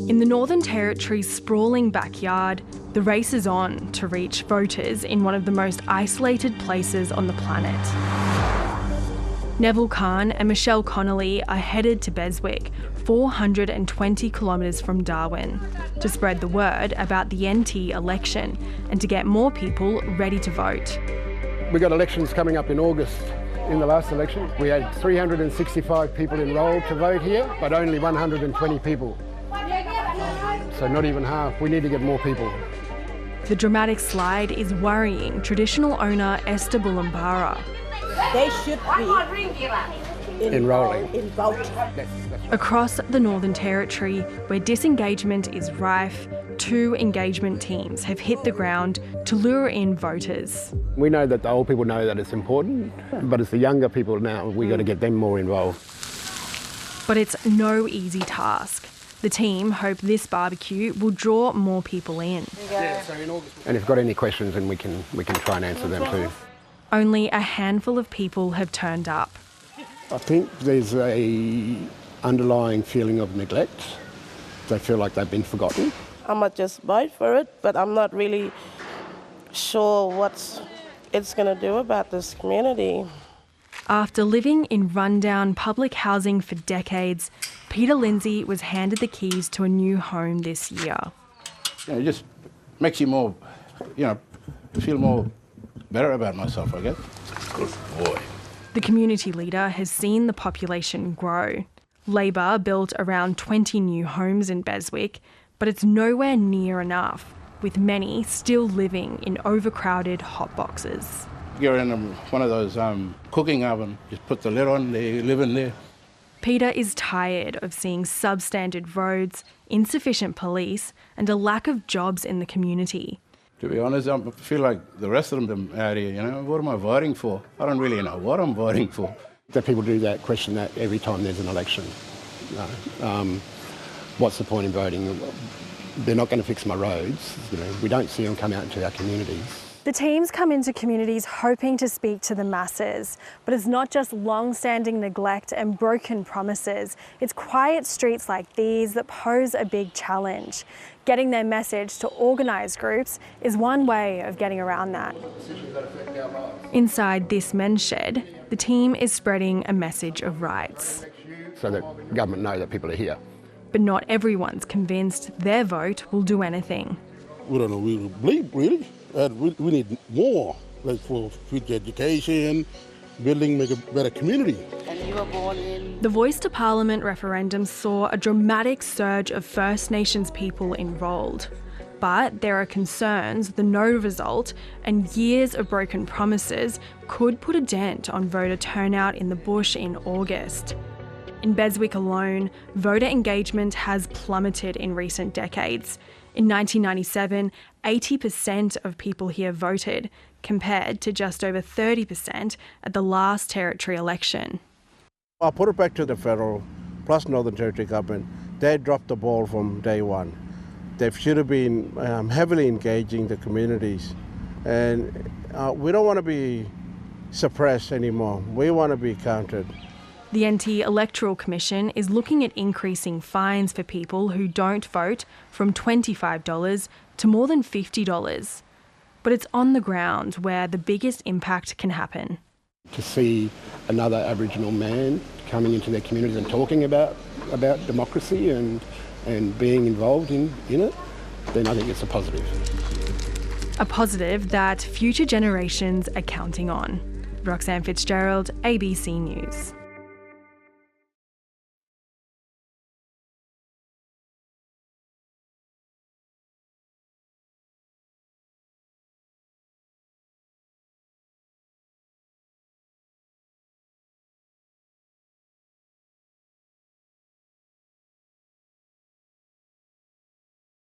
In the Northern Territory's sprawling backyard, the race is on to reach voters in one of the most isolated places on the planet. Neville Khan and Michelle Connolly are headed to Beswick, 420 kilometres from Darwin, to spread the word about the NT election and to get more people ready to vote. We've got elections coming up in August. In the last election, we had 365 people enrolled to vote here, but only 120 people. So not even half. We need to get more people. The dramatic slide is worrying traditional owner Esther Bulumbara. They should be enrolling. In vote. Across the Northern Territory, where disengagement is rife, 2 engagement teams have hit the ground to lure in voters. We know that the old people know that it's important, but it's the younger people now, we've got to get them more involved. But it's no easy task. The team hope this barbecue will draw more people in. Yeah, so in August. And if you've got any questions, then we can try and answer them too. Only a handful of people have turned up. I think there's a underlying feeling of neglect. They feel like they've been forgotten. I might just vote for it, but I'm not really sure what it's going to do about this community. After living in rundown public housing for decades, Peter Lindsay was handed the keys to a new home this year. It just makes you more, feel more better about myself, I guess. Good boy. The community leader has seen the population grow. Labor built around 20 new homes in Beswick, but it's nowhere near enough, with many still living in overcrowded hot boxes. You're in one of those cooking ovens, just put the lid on, they live in there. Peter is tired of seeing substandard roads, insufficient police, and a lack of jobs in the community. To be honest, I feel like the rest of them out here, what am I voting for? I don't really know what I'm voting for. That people do that, question that every time there's an election. What's the point in voting? They're not going to fix my roads. We don't see them come out into our communities. The teams come into communities hoping to speak to the masses, but it's not just long-standing neglect and broken promises. It's quiet streets like these that pose a big challenge. Getting their message to organised groups is one way of getting around that. Inside this men's shed, the team is spreading a message of rights. So that government know that people are here. But not everyone's convinced their vote will do anything. We don't know, we believe really. We need more, like for future education, building, make a better community. And you were born in... The Voice to Parliament referendum saw a dramatic surge of First Nations people enrolled. But there are concerns the no result and years of broken promises could put a dent on voter turnout in the bush in August. In Beswick alone, voter engagement has plummeted in recent decades. In 1997, 80% of people here voted, compared to just over 30% at the last Territory election. I'll put it back to the federal plus Northern Territory government. They dropped the ball from day one. They should have been heavily engaging the communities. And we don't want to be suppressed anymore. We want to be counted. The NT Electoral Commission is looking at increasing fines for people who don't vote from $25 to more than $50. But it's on the ground where the biggest impact can happen. To see another Aboriginal man coming into their communities and talking about democracy and being involved in it, then I think it's a positive. A positive that future generations are counting on. Roxanne Fitzgerald, ABC News.